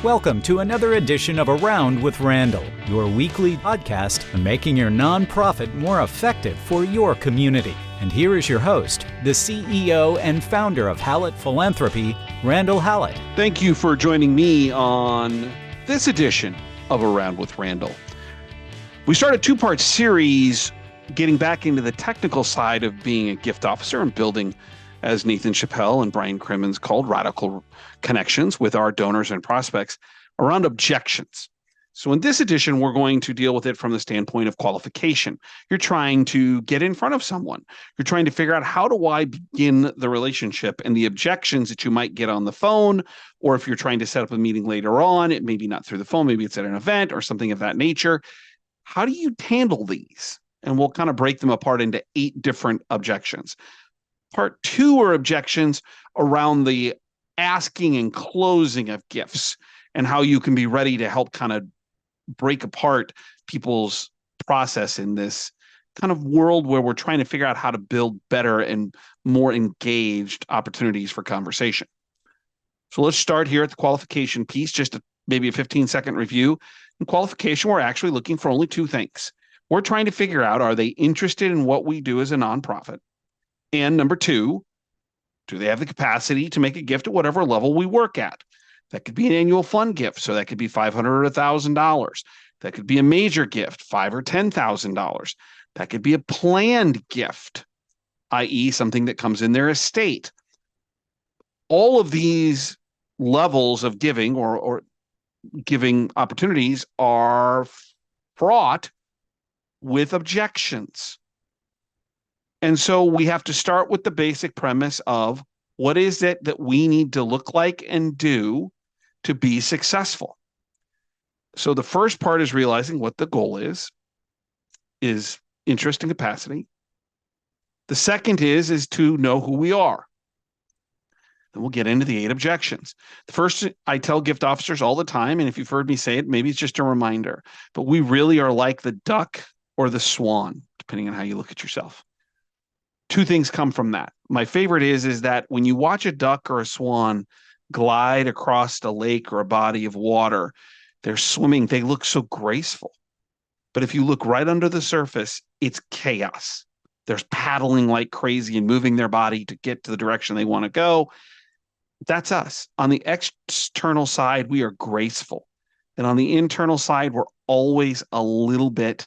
Welcome to another edition of Around with Randall, your weekly podcast on making your nonprofit more effective for your community. And here is your host, the CEO and founder of Hallett Philanthropy, Randall Hallett. Thank you for joining me on this edition of Around with Randall. We started a two-part series getting back into the technical side of being a gift officer and building, as Nathan Chappell and Brian Crimmins called, radical connections with our donors and prospects around objections. So in this edition, we're going to deal with it from the standpoint of qualification. You're trying to get in front of someone. You're trying to figure out, how do I begin the relationship, and the objections that you might get on the phone, or if you're trying to set up a meeting later on, it may be not through the phone, maybe it's at an event or something of that nature. How do you handle these? And we'll kind of break them apart into 8 different objections. Part 2 are objections around the asking and closing of gifts, and how you can be ready to help kind of break apart people's process in this kind of world where we're trying to figure out how to build better and more engaged opportunities for conversation. So let's start here at the qualification piece, just maybe a 15-second review. In qualification, we're actually looking for only 2 things. We're trying to figure out, are they interested in what we do as a nonprofit? And number 2, do they have the capacity to make a gift at whatever level we work at? That could be an annual fund gift, so that could be $500 or $1,000. That could be a major gift, $5,000 or $10,000. That could be a planned gift, i.e. something that comes in their estate. All of these levels of giving or giving opportunities are fraught with objections. And so we have to start with the basic premise of, what is it that we need to look like and do to be successful? So the first part is realizing what the goal is interest and capacity. The second is to know who we are. Then we'll get into the 8 objections. The first, I tell gift officers all the time, and if you've heard me say it, maybe it's just a reminder, but we really are like the duck or the swan, depending on how you look at yourself. 2 things come from that. My favorite is that when you watch a duck or a swan glide across a lake or a body of water, they're swimming, they look so graceful. But if you look right under the surface, it's chaos. They're paddling like crazy and moving their body to get to the direction they want to go. That's us. On the external side, we are graceful. And on the internal side, we're always a little bit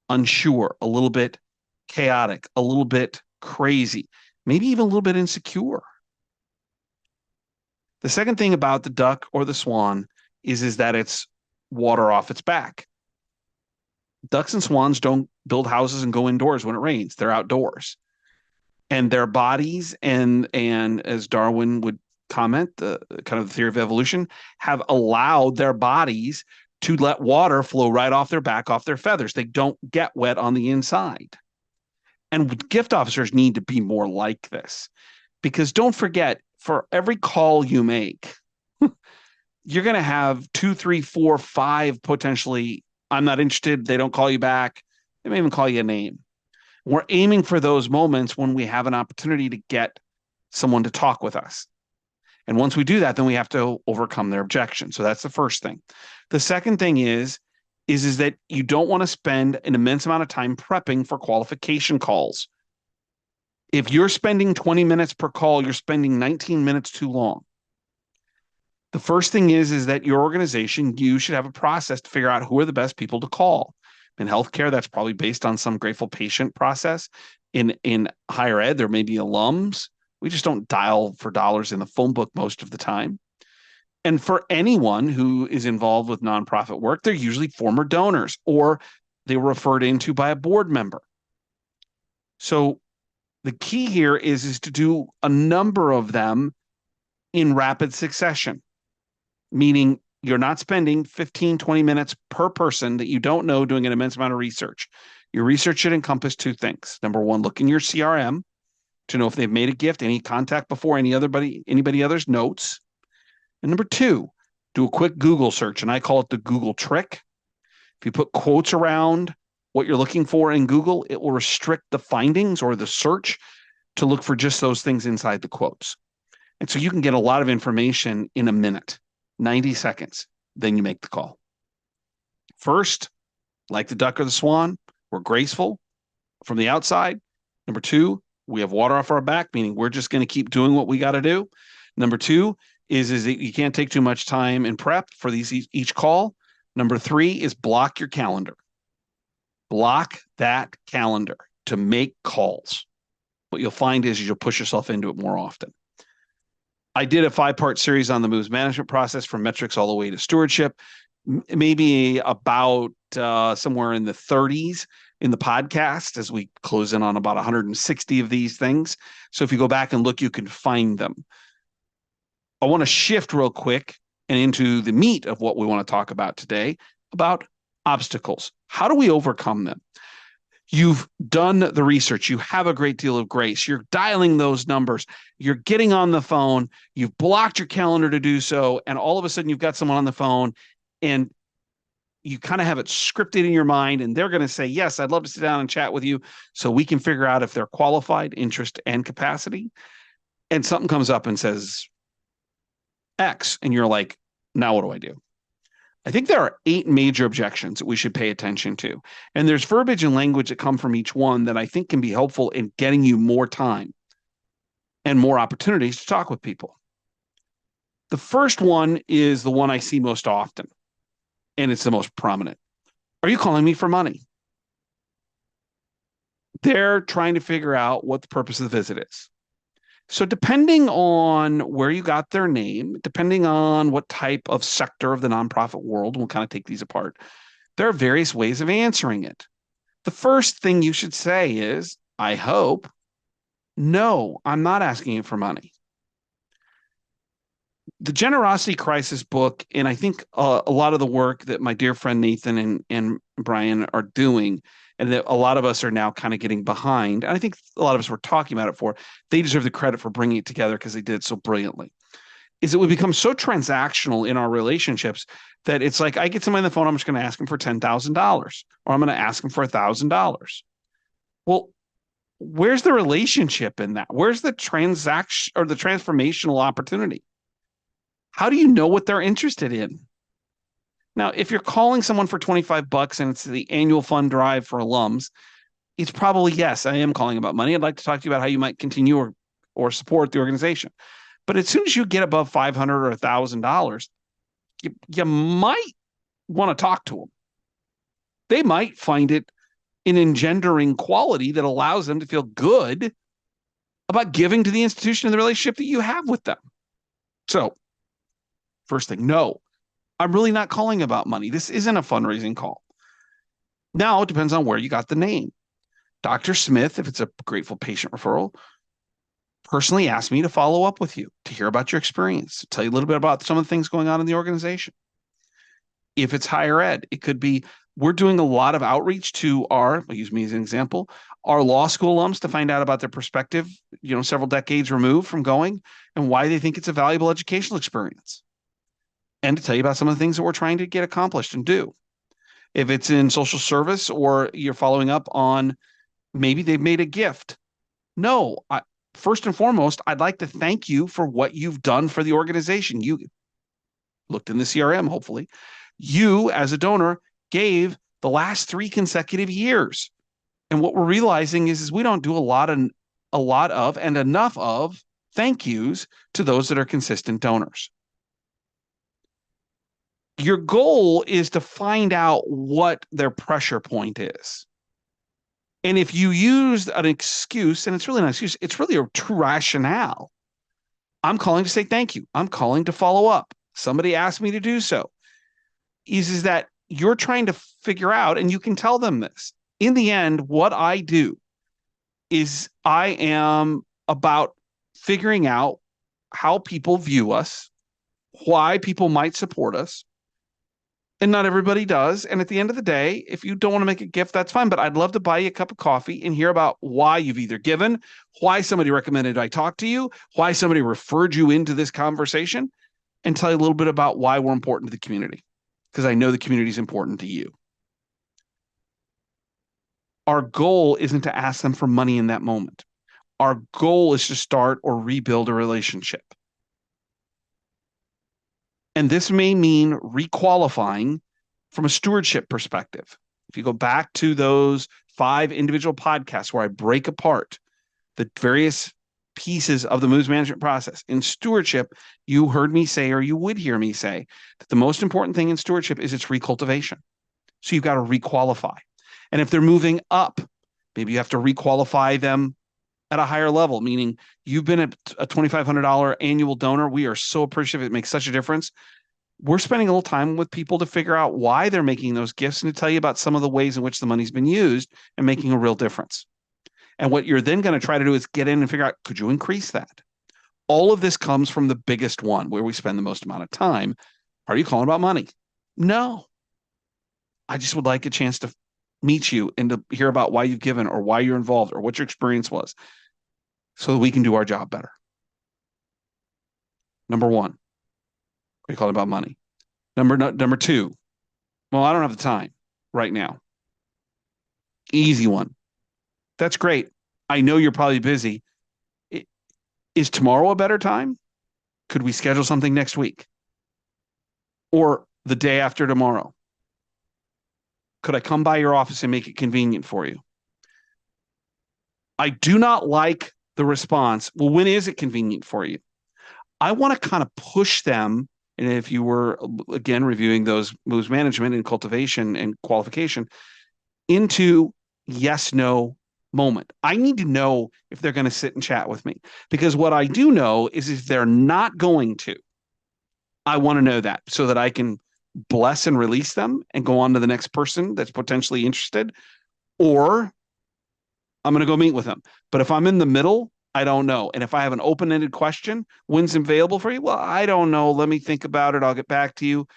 unsure, a little bit chaotic, a little bit crazy, maybe even a little bit insecure. The second thing about the duck or the swan is that it's water off its back. Ducks and swans don't build houses and go indoors when it rains. They're outdoors. And their bodies, and as Darwin would comment, the kind of the theory of evolution, have allowed their bodies to let water flow right off their back, off their feathers. They don't get wet on the inside. And gift officers need to be more like this, because don't forget, for every call you make, you're going to have 2, 3, 4, 5 potentially, I'm not interested, they don't call you back, they may even call you a name. We're aiming for those moments when we have an opportunity to get someone to talk with us. And once we do that, then we have to overcome their objection. So that's the first thing. The second thing is that you don't want to spend an immense amount of time prepping for qualification calls. If you're spending 20 minutes per call, you're spending 19 minutes too long. The first thing is that your organization, you should have a process to figure out who are the best people to call. In healthcare, that's probably based on some grateful patient process. In higher ed, there may be alums. We just don't dial for dollars in the phone book most of the time. And for anyone who is involved with nonprofit work, they're usually former donors, or they were referred into by a board member. So the key here is to do a number of them in rapid succession, meaning you're not spending 15, 20 minutes per person that you don't know doing an immense amount of research. Your research should encompass 2 things. Number 1, look in your CRM to know if they've made a gift, any contact before, anybody other's notes. And number 2, do a quick Google search, and I call it the Google trick. If you put quotes around what you're looking for in Google, it will restrict the findings or the search to look for just those things inside the quotes. And so you can get a lot of information in a minute, 90 seconds. then you make the call. First, like the duck or the swan, we're graceful from the outside. Number two, we have water off our back, meaning we're just going to keep doing what we got to do. Number two is that you can't take too much time in prep for each call. Number three is block your calendar. Block that calendar to make calls. What you'll find is you'll push yourself into it more often. I did a 5-part series on the moves management process from metrics all the way to stewardship, maybe about somewhere in the 30s in the podcast as we close in on about 160 of these things. So if you go back and look, you can find them. I want to shift real quick and into the meat of what we want to talk about today, about obstacles. How do we overcome them? You've done the research. You have a great deal of grace. You're dialing those numbers. You're getting on the phone. You've blocked your calendar to do so. And all of a sudden you've got someone on the phone and you kind of have it scripted in your mind. And they're going to say, yes, I'd love to sit down and chat with you so we can figure out if they're qualified, interest, and capacity. And something comes up and says X. And you're like, now what do I do? I think there are 8 major objections that we should pay attention to. And there's verbiage and language that come from each one that I think can be helpful in getting you more time and more opportunities to talk with people. The first one is the one I see most often, and it's the most prominent. Are you calling me for money? They're trying to figure out what the purpose of the visit is. So depending on where you got their name, depending on what type of sector of the nonprofit world, we'll kind of take these apart, there are various ways of answering it. The first thing you should say is, I hope, no, I'm not asking you for money. The Generosity Crisis book, and I think a lot of the work that my dear friend Nathan and Brian are doing, and that a lot of us are now kind of getting behind, and I think a lot of us were talking about it for, they deserve the credit for bringing it together because they did it so brilliantly, is that we become so transactional in our relationships that it's like, I get somebody on the phone, I'm just going to ask them for $10,000, or I'm going to ask them for $1,000. Well, where's the relationship in that? Where's the transaction or the transformational opportunity? How do you know what they're interested in? Now, if you're calling someone for $25 and it's the annual fund drive for alums, it's probably, yes, I am calling about money. I'd like to talk to you about how you might continue or support the organization. But as soon as you get above $500 or $1,000, you might want to talk to them. They might find it an engendering quality that allows them to feel good about giving to the institution and the relationship that you have with them. So, first thing, no, I'm really not calling about money. This isn't a fundraising call. Now, it depends on where you got the name. Dr. Smith, if it's a grateful patient referral, personally asked me to follow up with you, to hear about your experience, to tell you a little bit about some of the things going on in the organization. If it's higher ed, it could be, we're doing a lot of outreach to I'll use me as an example, our law school alums to find out about their perspective, several decades removed from going and why they think it's a valuable educational experience. And to tell you about some of the things that we're trying to get accomplished and do. If it's in social service or you're following up on maybe they've made a gift. No, first and foremost, I'd like to thank you for what you've done for the organization. You looked in the CRM, hopefully. You, as a donor, gave the last 3 consecutive years. And what we're realizing is we don't do a lot of and enough of thank yous to those that are consistent donors. Your goal is to find out what their pressure point is. And if you use an excuse, and it's really not an excuse, it's really a true rationale. I'm calling to say thank you. I'm calling to follow up. Somebody asked me to do so. Is that you're trying to figure out, and you can tell them this. In the end, what I do is I am about figuring out how people view us, why people might support us. And not everybody does. And at the end of the day, if you don't want to make a gift, that's fine. But I'd love to buy you a cup of coffee and hear about why you've either given, why somebody recommended I talk to you, why somebody referred you into this conversation, and tell you a little bit about why we're important to the community. Because I know the community is important to you. Our goal isn't to ask them for money in that moment. Our goal is to start or rebuild a relationship. And this may mean requalifying from a stewardship perspective. If you go back to those 5 individual podcasts where I break apart the various pieces of the moves management process, in stewardship, you heard me say, or you would hear me say, that the most important thing in stewardship is its recultivation. So you've got to requalify. And if they're moving up, maybe you have to requalify them at a higher level, meaning you've been a $2,500 annual donor. We are so appreciative. It makes such a difference. We're spending a little time with people to figure out why they're making those gifts and to tell you about some of the ways in which the money's been used and making a real difference. And what you're then going to try to do is get in and figure out, could you increase that? All of this comes from the biggest one where we spend the most amount of time. Are you calling about money? No. I just would like a chance to meet you and to hear about why you've given or why you're involved or what your experience was so that we can do our job better. Number one, are you calling about money? Number two, well, I don't have the time right now. Easy one. That's great. I know you're probably busy. Is tomorrow a better time? Could we schedule something next week? Or the day after tomorrow? Could I come by your office and make it convenient for you? I do not like the response, well, when is it convenient for you? I want to kind of push them. And if you were, again, reviewing those moves management and cultivation and qualification into yes, no moment. I need to know if they're going to sit and chat with me, because what I do know is if they're not going to, I want to know that so that I can bless and release them and go on to the next person that's potentially interested, or I'm going to go meet with them. But if I'm in the middle, I don't know. And if I have an open-ended question, when's available for you? Well, I don't know. Let me think about it. I'll get back to you.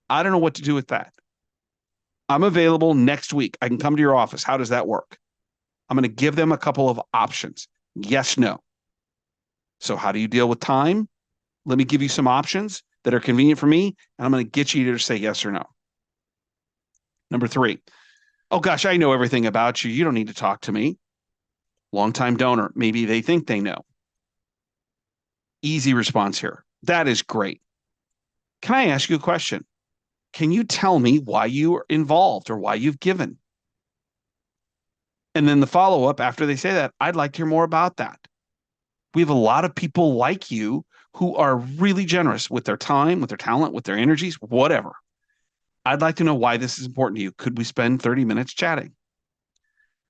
I don't know what to do with that. I'm available next week. I can come to your office. How does that work? I'm going to give them a couple of options. Yes, no. So how do you deal with time? Let me give you some options that are convenient for me, and I'm going to get you to say yes or no. Number 3, oh gosh, I know everything about you. You don't need to talk to me. Longtime donor. Maybe they think they know. Easy response here. That is great. Can I ask you a question? Can you tell me why you are involved or why you've given? And then the follow-up after they say that, I'd like to hear more about that. We have a lot of people like you who are really generous with their time, with their talent, with their energies, whatever. I'd like to know why this is important to you. Could we spend 30 minutes chatting?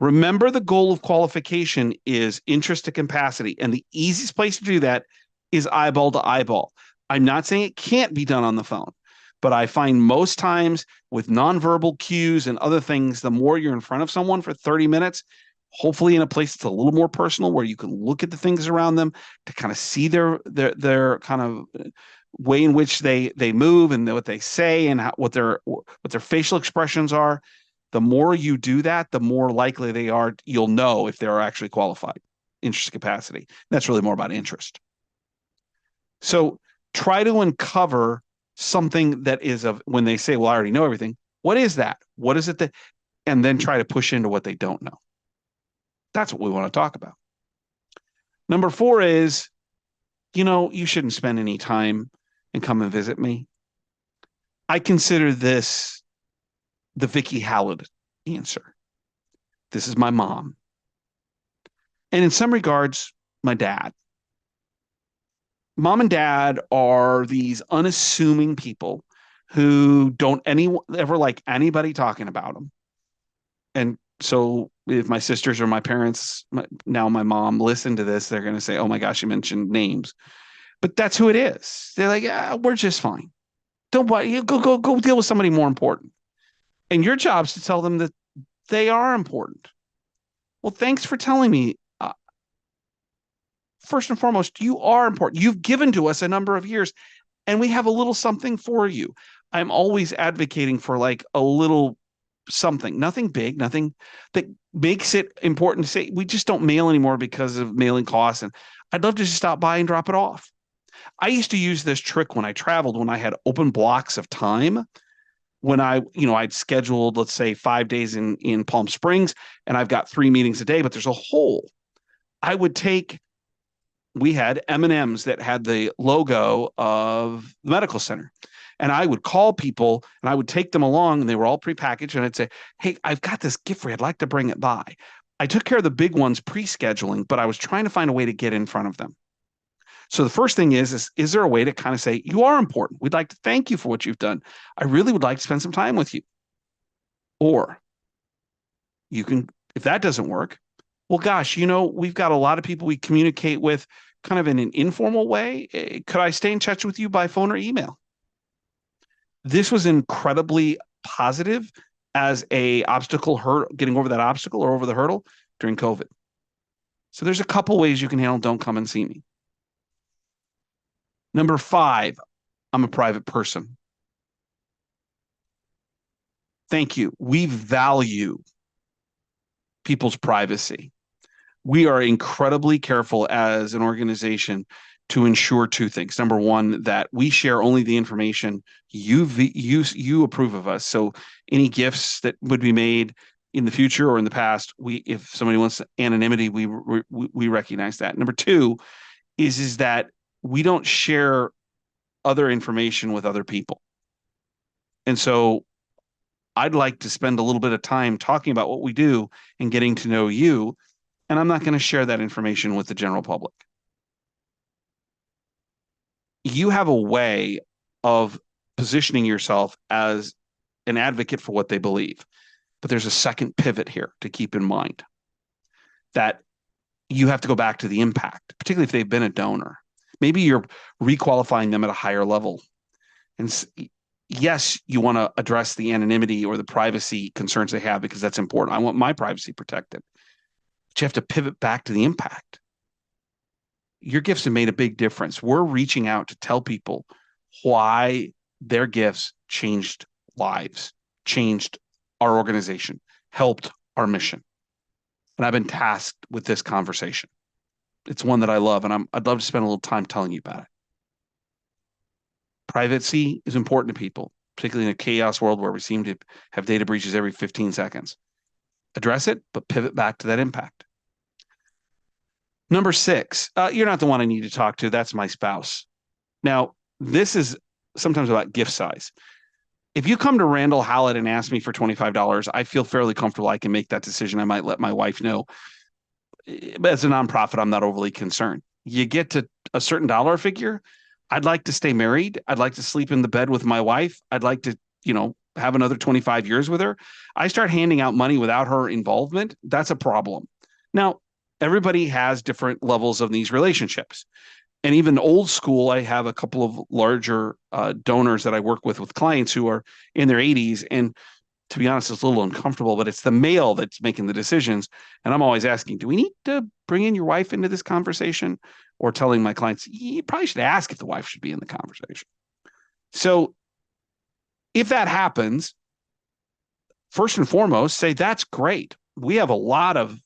Remember, the goal of qualification is interest to capacity. And the easiest place to do that is eyeball to eyeball. I'm not saying it can't be done on the phone, but I find most times with nonverbal cues and other things, the more you're in front of someone for 30 minutes, hopefully in a place that's a little more personal where you can look at the things around them to kind of see their kind of way in which they move and what they say and what their facial expressions are. The more you do that, the more likely they are, you'll know if they're actually qualified. Interest capacity. That's really more about interest. So try to uncover something that is of, when they say, well, I already know everything. What is that? What is it that, and then try to push into what they don't know. That's what we want to talk about. Number 4 is, you shouldn't spend any time and come and visit me. I consider this the Vicky Hallett answer. This is my mom. And in some regards, my dad. Mom and dad are these unassuming people who don't ever like anybody talking about them. And so if my sisters or my parents, now my mom, listen to this, they're going to say, oh my gosh, you mentioned names. But that's who it is. They're like, yeah, we're just fine. Don't worry. Go deal with somebody more important. And your job is to tell them that they are important. Well, thanks for telling me. First and foremost, you are important. You've given to us a number of years, and we have a little something for you. I'm always advocating for like a little something, nothing big, nothing that makes it important to say. We just don't mail anymore because of mailing costs. And I'd love to just stop by and drop it off. I used to use this trick when I traveled, when I had open blocks of time. When I'd scheduled, let's say 5 days in Palm Springs, and I've got 3 meetings a day, but there's a hole. I would we had M&Ms that had the logo of the medical center. And I would call people and I would take them along, and they were all prepackaged. And I'd say, hey, I've got this gift for you. I'd like to bring it by. I took care of the big ones pre-scheduling, but I was trying to find a way to get in front of them. So the first thing is there a way to kind of say, you are important. We'd like to thank you for what you've done. I really would like to spend some time with you. Or you can, if that doesn't work, well, gosh, we've got a lot of people we communicate with kind of in an informal way. Could I stay in touch with you by phone or email? This was incredibly positive as a obstacle, getting over that obstacle or over the hurdle during COVID. So there's a couple ways you can handle don't come and see me. Number 5, I'm a private person. Thank you. We value people's privacy. We are incredibly careful as an organization to ensure 2 things. Number 1, that we share only the information you approve of us. So any gifts that would be made in the future or in the past, if somebody wants anonymity, we recognize that. Number 2 is that we don't share other information with other people. And so I'd like to spend a little bit of time talking about what we do and getting to know you, and I'm not going to share that information with the general public. You have a way of positioning yourself as an advocate for what they believe. But there's a second pivot here to keep in mind, that you have to go back to the impact, particularly if they've been a donor. Maybe you're requalifying them at a higher level. And yes, you want to address the anonymity or the privacy concerns they have, because that's important. I want my privacy protected. But you have to pivot back to the impact. Your gifts have made a big difference. We're reaching out to tell people why their gifts changed lives, changed our organization, helped our mission. And I've been tasked with this conversation. It's one that I love, and I'd love to spend a little time telling you about it. Privacy is important to people, particularly in a chaos world where we seem to have data breaches every 15 seconds. Address it, but pivot back to that impact. Number 6, you're not the one I need to talk to. That's my spouse. Now, this is sometimes about gift size. If you come to Randall Hallett and ask me for $25, I feel fairly comfortable I can make that decision. I might let my wife know. But as a nonprofit, I'm not overly concerned. You get to a certain dollar figure, I'd like to stay married. I'd like to sleep in the bed with my wife. I'd like to, have another 25 years with her. I start handing out money without her involvement. That's a problem. Now, everybody has different levels of these relationships. And even old school, I have a couple of larger donors that I work with clients who are in their 80s. And to be honest, it's a little uncomfortable, but it's the male that's making the decisions. And I'm always asking, do we need to bring in your wife into this conversation? Or telling my clients, you probably should ask if the wife should be in the conversation. So if that happens, first and foremost, say, that's great. We have a lot of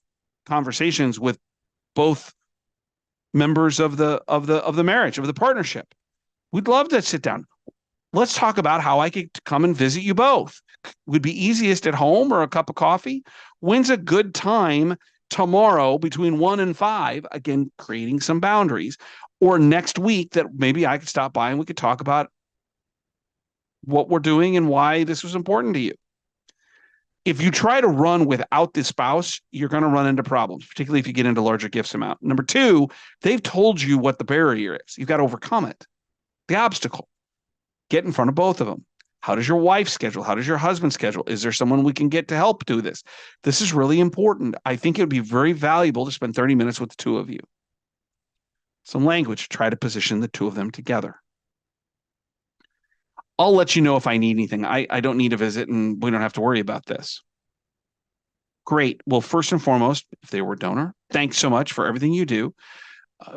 conversations with both members of the marriage, of the partnership. We'd love to sit down. Let's talk about how I could come and visit you both. Would be easiest at home or a cup of coffee? When's a good time tomorrow between 1 and 5? Again, creating some boundaries. Or next week that maybe I could stop by and we could talk about what we're doing and why this was important to you. If you try to run without the spouse, you're going to run into problems, particularly if you get into larger gifts amount. Number 2, they've told you what the barrier is. You've got to overcome it. The obstacle. Get in front of both of them. How does your wife schedule? How does your husband schedule? Is there someone we can get to help do this? This is really important. I think it would be very valuable to spend 30 minutes with the 2 of you. Some language, try to position the 2 of them together. I'll let you know if I need anything. I don't need a visit and we don't have to worry about this. Great. Well, first and foremost, if they were a donor, thanks so much for everything you do.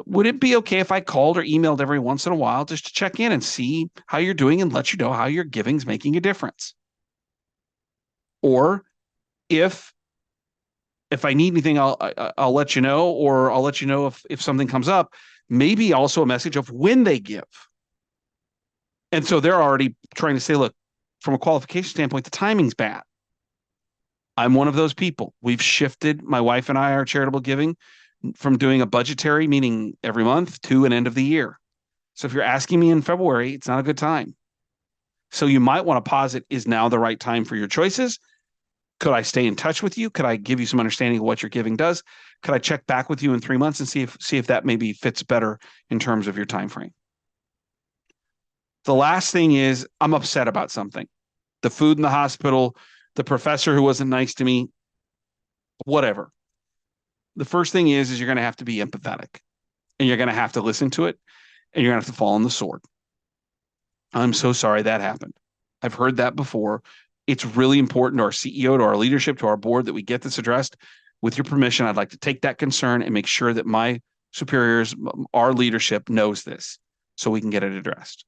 Would it be okay if I called or emailed every once in a while just to check in and see how you're doing and let you know how your giving's making a difference? Or if I need anything, I'll let you know, or I'll let you know if something comes up. Maybe also a message of when they give. And so they're already trying to say, look, from a qualification standpoint, the timing's bad. I'm one of those people. We've shifted, my wife and I, our charitable giving from doing a budgetary, meaning every month, to an end of the year. So if you're asking me in February, it's not a good time. So you might want to pause it. Is now the right time for your choices? Could I stay in touch with you? Could I give you some understanding of what your giving does? Could I check back with you in 3 months and see if that maybe fits better in terms of your time frame? The last thing is I'm upset about something. The food in the hospital, the professor who wasn't nice to me, whatever. The first thing is you're going to have to be empathetic, and you're going to have to listen to it, and you're going to have to fall on the sword. I'm so sorry that happened. I've heard that before. It's really important to our CEO, to our leadership, to our board that we get this addressed. With your permission, I'd like to take that concern and make sure that my superiors, our leadership knows this so we can get it addressed.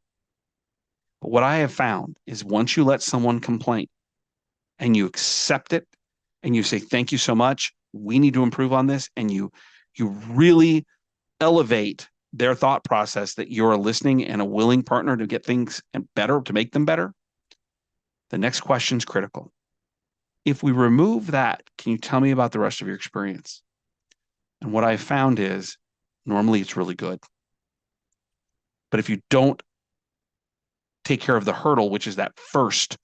But what I have found is once you let someone complain and you accept it and you say, thank you so much, we need to improve on this, and you really elevate their thought process that you're a listening and a willing partner to get things better, to make them better, the next question is critical. If we remove that, can you tell me about the rest of your experience? And what I found is normally it's really good. But if you don't take care of the hurdle, which is that first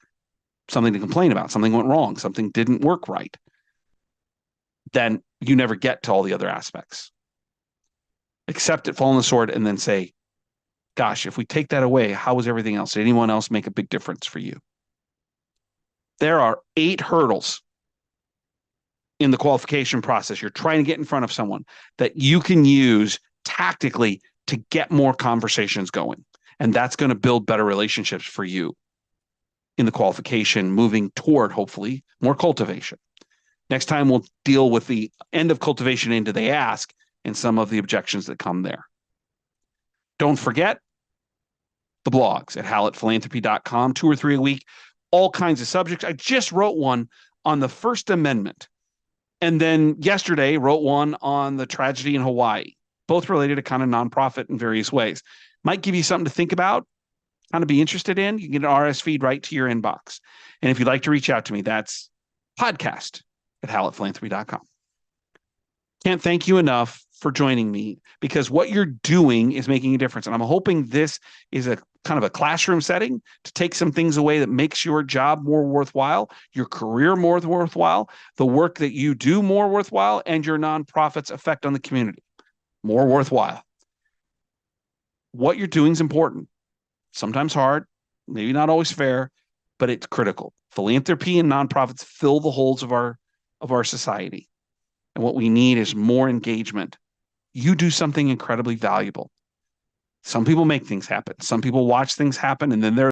something to complain about, something went wrong, something didn't work right, then you never get to all the other aspects. Accept it, fall on the sword, and then say, gosh, if we take that away, how was everything else? Did anyone else make a big difference for you? There are 8 hurdles in the qualification process. You're trying to get in front of someone that you can use tactically to get more conversations going. And that's going to build better relationships for you in the qualification, moving toward, hopefully, more cultivation. Next time, we'll deal with the end of cultivation into the ask and some of the objections that come there. Don't forget the blogs at hallettphilanthropy.com, 2 or 3 a week, all kinds of subjects. I just wrote one on the First Amendment. And then yesterday wrote one on the tragedy in Hawaii, both related to kind of nonprofit in various ways. Might give you something to think about, kind of be interested in. You can get an RS feed right to your inbox. And if you'd like to reach out to me, that's podcast at hallettphilanthropy.com. Can't thank you enough for joining me, because what you're doing is making a difference. And I'm hoping this is a kind of a classroom setting to take some things away that makes your job more worthwhile, your career more worthwhile, the work that you do more worthwhile, and your nonprofit's effect on the community more worthwhile. What you're doing is important. Sometimes hard, maybe not always fair, but it's critical. Philanthropy and nonprofits fill the holes of our society. And what we need is more engagement. You do something incredibly valuable. Some people make things happen. Some people watch things happen, and then they're